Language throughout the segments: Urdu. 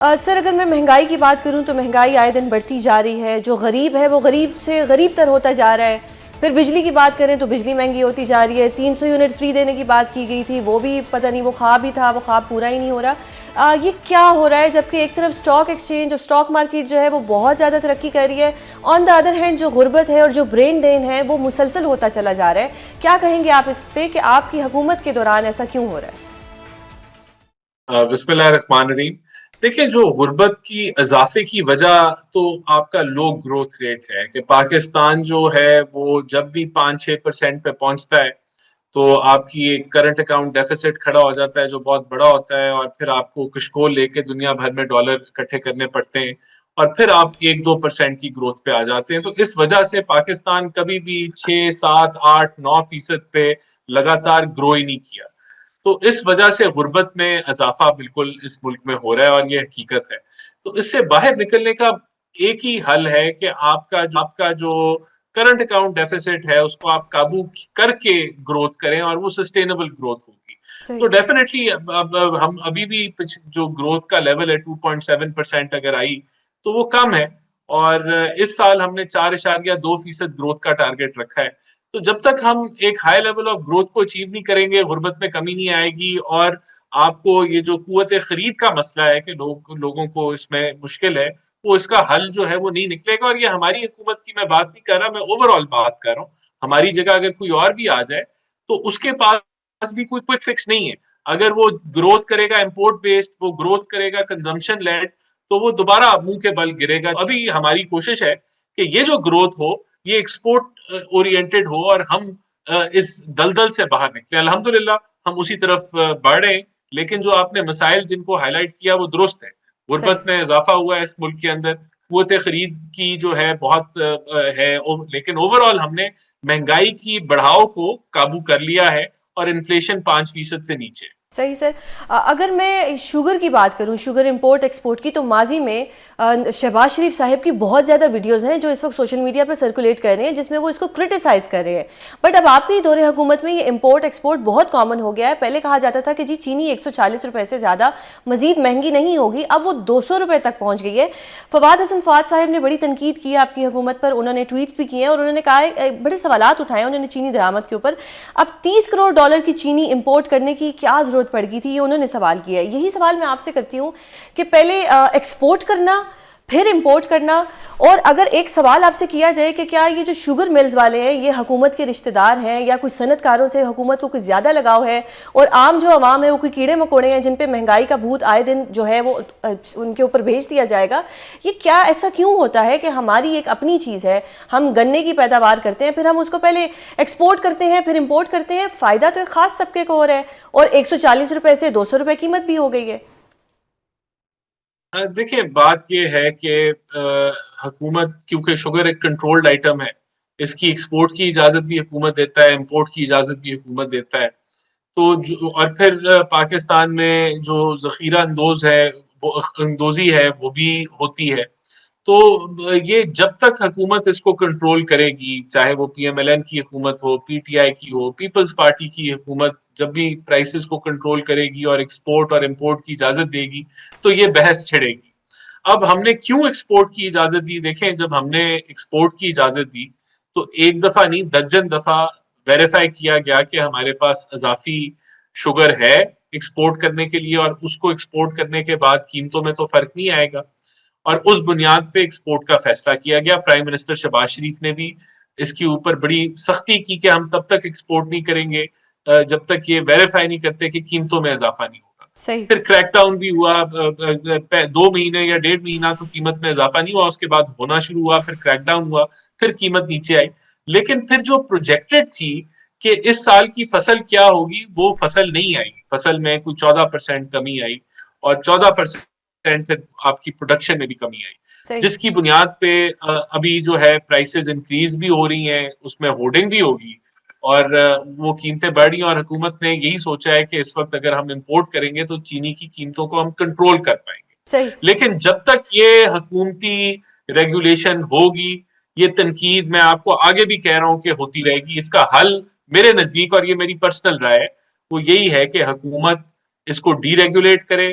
سر اگر میں مہنگائی کی بات کروں تو مہنگائی آئے دن بڑھتی جا رہی ہے. جو غریب ہے وہ غریب سے غریب تر ہوتا جا رہا ہے. پھر بجلی کی بات کریں تو بجلی مہنگی ہوتی جا رہی ہے. 300 یونٹ فری دینے کی بات کی گئی تھی, وہ بھی پتہ نہیں وہ خواب ہی تھا, وہ خواب پورا ہی نہیں ہو رہا. یہ کیا ہو رہا ہے جبکہ ایک طرف سٹاک ایکسچینج اور سٹاک مارکیٹ جو ہے وہ بہت زیادہ ترقی کر رہی ہے, آن دا ادر ہینڈ جو غربت ہے اور جو برین ڈرین ہے وہ مسلسل ہوتا چلا جا رہا ہے. کیا کہیں گے آپ اس پہ کہ آپ کی حکومت کے دوران ایسا کیوں ہو رہا ہے؟ بسم اللہ الرحمن الرحیم. دیکھیں, جو غربت کی اضافے کی وجہ تو آپ کا لو گروتھ ریٹ ہے کہ پاکستان جو ہے وہ جب بھی 5-6% پہ پہنچتا ہے تو آپ کی ایک کرنٹ اکاؤنٹ ڈیفیسٹ کھڑا ہو جاتا ہے جو بہت بڑا ہوتا ہے, اور پھر آپ کو کشکول لے کے دنیا بھر میں ڈالر اکٹھے کرنے پڑتے ہیں, اور پھر آپ 1-2% کی گروتھ پہ آ جاتے ہیں. تو اس وجہ سے پاکستان کبھی بھی 6-7-8-9% پہ لگاتار گرو ہی نہیں کیا. تو اس وجہ سے غربت میں اضافہ بالکل اس ملک میں ہو رہا ہے, اور یہ حقیقت ہے. تو اس سے باہر نکلنے کا ایک ہی حل ہے کہ آپ کا جو کرنٹ اکاؤنٹ ڈیفیسٹ ہے اس کو آپ قابو کر کے گروتھ کریں, اور وہ سسٹینیبل گروتھ ہوگی. تو صحیح. ڈیفینیٹلی اب ہم ابھی بھی جو گروتھ کا لیول ہے 2.7% اگر آئی تو وہ کم ہے, اور اس سال ہم نے 4.2% گروتھ کا ٹارگیٹ رکھا ہے. تو جب تک ہم ایک ہائی لیول آف گروتھ کو اچیو نہیں کریں گے, غربت میں کمی نہیں آئے گی, اور آپ کو یہ جو قوت خرید کا مسئلہ ہے کہ لوگوں کو اس میں مشکل ہے, وہ اس کا حل جو ہے وہ نہیں نکلے گا. اور یہ ہماری حکومت کی میں بات نہیں کر رہا, میں اوور آل بات کر رہا ہوں. ہماری جگہ اگر کوئی اور بھی آ جائے تو اس کے پاس بھی کوئی کوئک فکس نہیں ہے. اگر وہ گروتھ کرے گا امپورٹ بیسڈ, وہ گروتھ کرے گا کنزمپشن لیڈ, تو وہ دوبارہ منہ کے بل گرے گا. ابھی ہماری کوشش ہے کہ یہ جو گروتھ ہو یہ ایکسپورٹ اورینٹڈ ہو, اور ہم اس دلدل سے باہر نکلے. الحمدللہ ہم اسی طرف بڑھ رہے ہیں, لیکن جو آپ نے مسائل جن کو ہائی لائٹ کیا وہ درست ہے. صحیح. غربت میں اضافہ ہوا ہے اس ملک کے اندر, قوت خرید کی جو ہے بہت ہے, لیکن اوور آل ہم نے مہنگائی کی بڑھاؤ کو قابو کر لیا ہے, اور انفلیشن 5% سے نیچے. صحیح سر. اگر میں شوگر کی بات کروں, شوگر امپورٹ ایکسپورٹ کی, تو ماضی میں شہباز شریف صاحب کی بہت زیادہ ویڈیوز ہیں جو اس وقت سوشل میڈیا پر سرکولیٹ کر رہے ہیں جس میں وہ اس کو کرٹیسائز کر رہے ہیں. بٹ اب آپ کی دور حکومت میں یہ امپورٹ ایکسپورٹ بہت کامن ہو گیا ہے. پہلے کہا جاتا تھا کہ جی چینی 140 روپے سے زیادہ مزید مہنگی نہیں ہوگی, اب وہ 200 روپے تک پہنچ گئی ہے. فواد حسن فواد صاحب نے بڑی تنقید کی آپ کی حکومت پر, انہوں نے ٹویٹس بھی کیے ہیں, اور انہوں نے کہا ہے بڑے سوالات اٹھائے انہوں نے چینی درآمد کے اوپر. اب 30 کروڑ ڈالر کی چینی امپورٹ کرنے کی کیا ضرورت پڑ گئی تھی, یہ انہوں نے سوال کیا ہے. یہی سوال میں آپ سے کرتی ہوں کہ پہلے ایکسپورٹ کرنا پھر امپورٹ کرنا, اور اگر ایک سوال آپ سے کیا جائے کہ کیا یہ جو شوگر ملز والے ہیں یہ حکومت کے رشتہ دار ہیں, یا کوئی صنعت کاروں سے حکومت کو کوئی زیادہ لگاؤ ہے, اور عام جو عوام ہے وہ کوئی کیڑے مکوڑے ہیں جن پہ مہنگائی کا بھوت آئے دن جو ہے وہ ان کے اوپر بھیج دیا جائے گا. یہ کیا ایسا کیوں ہوتا ہے کہ ہماری ایک اپنی چیز ہے, ہم گنے کی پیداوار کرتے ہیں, پھر ہم اس کو پہلے ایکسپورٹ کرتے ہیں پھر امپورٹ کرتے ہیں, فائدہ تو ایک خاص طبقے کو ہو رہا ہے, اور 140 روپے سے 200 روپے قیمت بھی ہو گئی ہے. دیکھیں, بات یہ ہے کہ حکومت کیونکہ شوگر ایک کنٹرولڈ آئٹم ہے, اس کی ایکسپورٹ کی اجازت بھی حکومت دیتا ہے, امپورٹ کی اجازت بھی حکومت دیتا ہے. تو اور پھر پاکستان میں جو ذخیرہ اندوز ہے وہ اندوزی ہے وہ بھی ہوتی ہے. تو یہ جب تک حکومت اس کو کنٹرول کرے گی, چاہے وہ پی ایم ایل این کی حکومت ہو, پی ٹی آئی کی ہو, پیپلز پارٹی کی حکومت, جب بھی پرائسز کو کنٹرول کرے گی اور ایکسپورٹ اور امپورٹ کی اجازت دے گی تو یہ بحث چھڑے گی. اب ہم نے کیوں ایکسپورٹ کی اجازت دی؟ دیکھیں, جب ہم نے ایکسپورٹ کی اجازت دی تو ایک دفعہ نہیں درجن دفعہ ویریفائی کیا گیا کہ ہمارے پاس اضافی شوگر ہے ایکسپورٹ کرنے کے لیے, اور اس کو ایکسپورٹ کرنے کے بعد قیمتوں میں تو فرق نہیں آئے گا, اور اس بنیاد پہ ایکسپورٹ کا فیصلہ کیا گیا. پرائم منسٹر شہباز شریف نے بھی اس کے اوپر بڑی سختی کی کہ ہم تب تک ایکسپورٹ نہیں کریں گے جب تک یہ ویریفائی نہیں کرتے کہ قیمتوں میں اضافہ نہیں ہوگا. صحیح. پھر کریک ڈاؤن بھی ہوا, 2 مہینے یا 1.5 مہینہ تو قیمت میں اضافہ نہیں ہوا, اس کے بعد ہونا شروع ہوا, پھر کریک ڈاؤن ہوا, پھر قیمت نیچے آئی. لیکن پھر جو پروجیکٹڈ تھی کہ اس سال کی فصل کیا ہوگی وہ فصل نہیں آئی. فصل میں کوئی 14% کمی آئی, اور 14% پھر آپ کی پروڈکشن میں بھی کمی آئی, صحیح. جس کی بنیاد پہ ابھی جو ہے پرائسز انکریز بھی ہو رہی ہیں, اس میں ہورڈنگ بھی ہوگی, اور وہ قیمتیں بڑھ رہی ہیں. اور حکومت نے یہی سوچا ہے کہ اس وقت اگر ہم امپورٹ کریں گے تو چینی کی قیمتوں کو ہم کنٹرول کر پائیں گے. صحیح. لیکن جب تک یہ حکومتی ریگولیشن ہوگی, یہ تنقید میں آپ کو آگے بھی کہہ رہا ہوں کہ ہوتی رہے گی. اس کا حل میرے نزدیک, اور یہ میری پرسنل رائے ہے, وہ یہی ہے کہ حکومت اس کو ڈی ریگولیٹ کرے,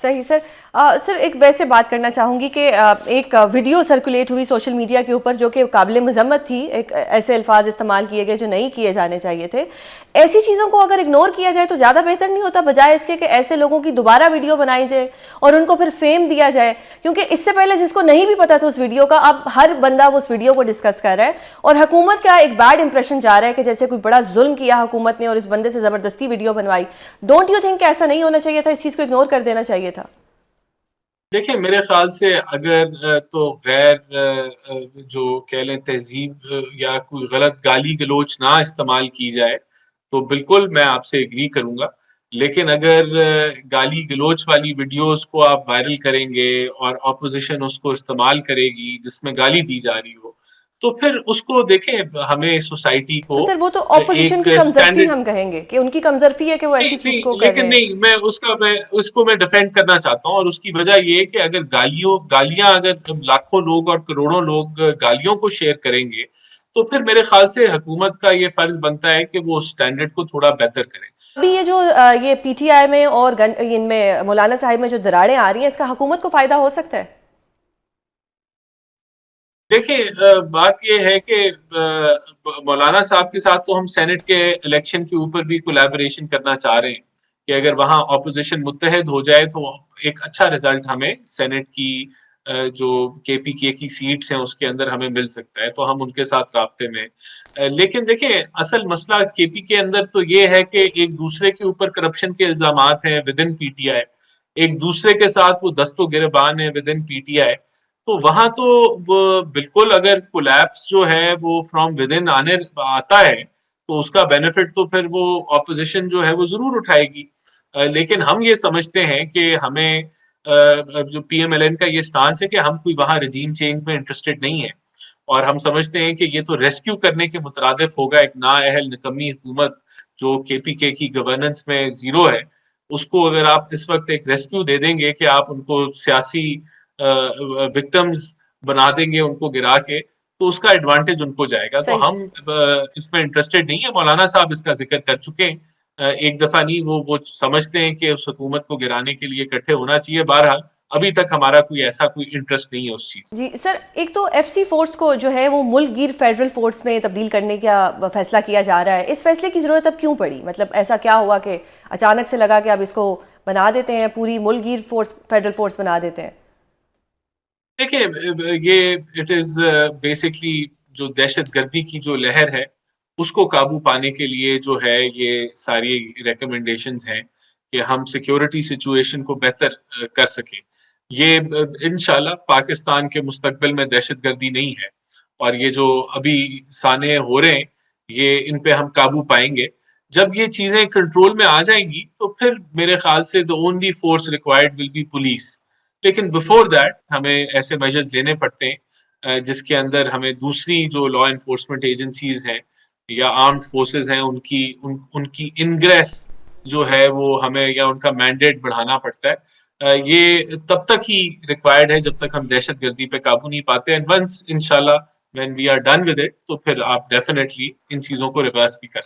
صحیح سر. سر ایک ویسے بات کرنا چاہوں گی کہ ایک ویڈیو سرکولیٹ ہوئی سوشل میڈیا کے اوپر جو کہ قابل مذمت تھی. ایک ایسے الفاظ استعمال کیے گئے جو نہیں کیے جانے چاہیے تھے. ایسی چیزوں کو اگر اگنور کیا جائے تو زیادہ بہتر نہیں ہوتا بجائے اس کے کہ ایسے لوگوں کی دوبارہ ویڈیو بنائی جائے اور ان کو پھر فیم دیا جائے؟ کیونکہ اس سے پہلے جس کو نہیں بھی پتا تھا اس ویڈیو کا، اب ہر بندہ وہ اس ویڈیو کو ڈسکس کر رہا ہے اور حکومت کا ایک بیڈ امپریشن جا رہا ہے کہ جیسے کوئی بڑا ظلم کیا حکومت نے اور اس بندے سے زبردستی ویڈیو بنوائی. ڈونٹ یو تھنک کہ ایسا نہیں ہونا چاہیے تھا، اس چیز کو اگنور کر دینا چاہیے تھا؟ دیکھیں میرے خیال سے اگر تو غیر جو کہہ لیں تہذیب یا کوئی غلط گالی گلوچ نہ استعمال کی جائے تو بالکل میں آپ سے ایگری کروں گا. لیکن اگر گالی گلوچ والی ویڈیوز کو آپ وائرل کریں گے اور اپوزیشن اس کو استعمال کرے گی جس میں گالی دی جا رہی ہو تو پھر اس کو دیکھیں ہمیں سوسائٹی تو کو سر وہ تو اپوزیشن ایک کی کمزرفی اسٹینڈرڈ. ہم کہیں گے کہ ان کی کمزرفی ہے کہ وہ ایسی نہیں چیز کو نہیں کر رہے لیکن ہیں. نہیں میں اس کو میں ڈیفینڈ کرنا چاہتا ہوں اور اس کی وجہ یہ ہے کہ اگر گالیاں اگر لاکھوں لوگ اور کروڑوں لوگ گالیوں کو شیئر کریں گے تو پھر میرے خیال سے حکومت کا یہ فرض بنتا ہے کہ وہ اس سٹینڈرڈ کو تھوڑا بہتر کرے. ابھی یہ جو یہ پی ٹی آئی میں اور ان میں مولانا صاحب میں جو دراڑیں آ رہی ہیں، اس کا حکومت کو فائدہ ہو سکتا ہے؟ دیکھیں بات یہ ہے کہ مولانا صاحب کے ساتھ تو ہم سینٹ کے الیکشن کے اوپر بھی کولیبریشن کرنا چاہ رہے ہیں کہ اگر وہاں اپوزیشن متحد ہو جائے تو ایک اچھا رزلٹ ہمیں سینٹ کی جو کے پی کے کی سیٹس ہیں اس کے اندر ہمیں مل سکتا ہے، تو ہم ان کے ساتھ رابطے میں. لیکن دیکھیں اصل مسئلہ کے پی کے اندر تو یہ ہے کہ ایک دوسرے کے اوپر کرپشن کے الزامات ہیں with in P T I, ایک دوسرے کے ساتھ وہ دست و گریبان ہے with in P T I. تو وہاں تو بالکل اگر کولیپس جو ہے وہ فرام ود ان آتا ہے تو اس کا بینیفٹ تو پھر وہ اپوزیشن جو ہے وہ ضرور اٹھائے گی. لیکن ہم یہ سمجھتے ہیں کہ ہمیں جو پی ایم ایل این کا یہ سٹانس ہے کہ ہم کوئی وہاں رجیم چینج میں انٹرسٹڈ نہیں ہے اور ہم سمجھتے ہیں کہ یہ تو ریسکیو کرنے کے مترادف ہوگا ایک نااہل نکمی حکومت جو کے پی کے کی گورننس میں زیرو ہے. اس کو اگر آپ اس وقت ایک ریسکیو دے دیں گے کہ آپ ان کو سیاسی وکٹمز بنا دیں گے ان کو گرا کے تو اس کا ایڈوانٹیج ان کو جائے گا. تو صحیح. ہم اس میں انٹرسٹڈ نہیں ہے. مولانا صاحب اس کا ذکر کر چکے ہیں ایک دفعہ نہیں، وہ سمجھتے ہیں کہ اس حکومت کو گرانے کے لیے اکٹھے ہونا چاہیے. بہرحال ابھی تک ہمارا کوئی ایسا کوئی انٹرسٹ نہیں ہے اس چیز. جی سر، ایک تو ایف سی فورس کو جو ہے وہ ملک گیر فیڈرل فورس میں تبدیل کرنے کا فیصلہ کیا جا رہا ہے. اس فیصلے کی ضرورت اب کیوں پڑی؟ مطلب ایسا کیا ہوا کہ اچانک سے لگا کہ اب اس کو بنا دیتے ہیں پوری ملک گیر فورس فیڈرل فورس بنا دیتے ہیں؟ دیکھیں یہ اٹ از بیسکلی جو دہشت گردی کی جو لہر ہے اس کو قابو پانے کے لیے جو ہے یہ ساری ریکمنڈیشنز ہیں کہ ہم سیکیورٹی سچویشن کو بہتر کر سکیں. یہ انشاءاللہ پاکستان کے مستقبل میں دہشت گردی نہیں ہے اور یہ جو ابھی سانحے ہو رہے ہیں یہ ان پہ ہم قابو پائیں گے. جب یہ چیزیں کنٹرول میں آ جائیں گی تو پھر میرے خیال سے the only force required will be police. لیکن بفور دیٹ ہمیں ایسے میجرز لینے پڑتے ہیں جس کے اندر ہمیں دوسری جو لا انفورسمنٹ ایجنسیز ہیں یا آرمڈ فورسز ہیں ان کی انگریس جو ہے وہ ہمیں یا ان کا مینڈیٹ بڑھانا پڑتا ہے. یہ تب تک ہی ریکوائرڈ ہے جب تک ہم دہشت گردی پہ قابو نہیں پاتے. اینڈ ونس انشاءاللہ when we are done with it تو پھر آپ ڈیفینیٹلی ان چیزوں کو ریورس بھی کر سکتے ہیں.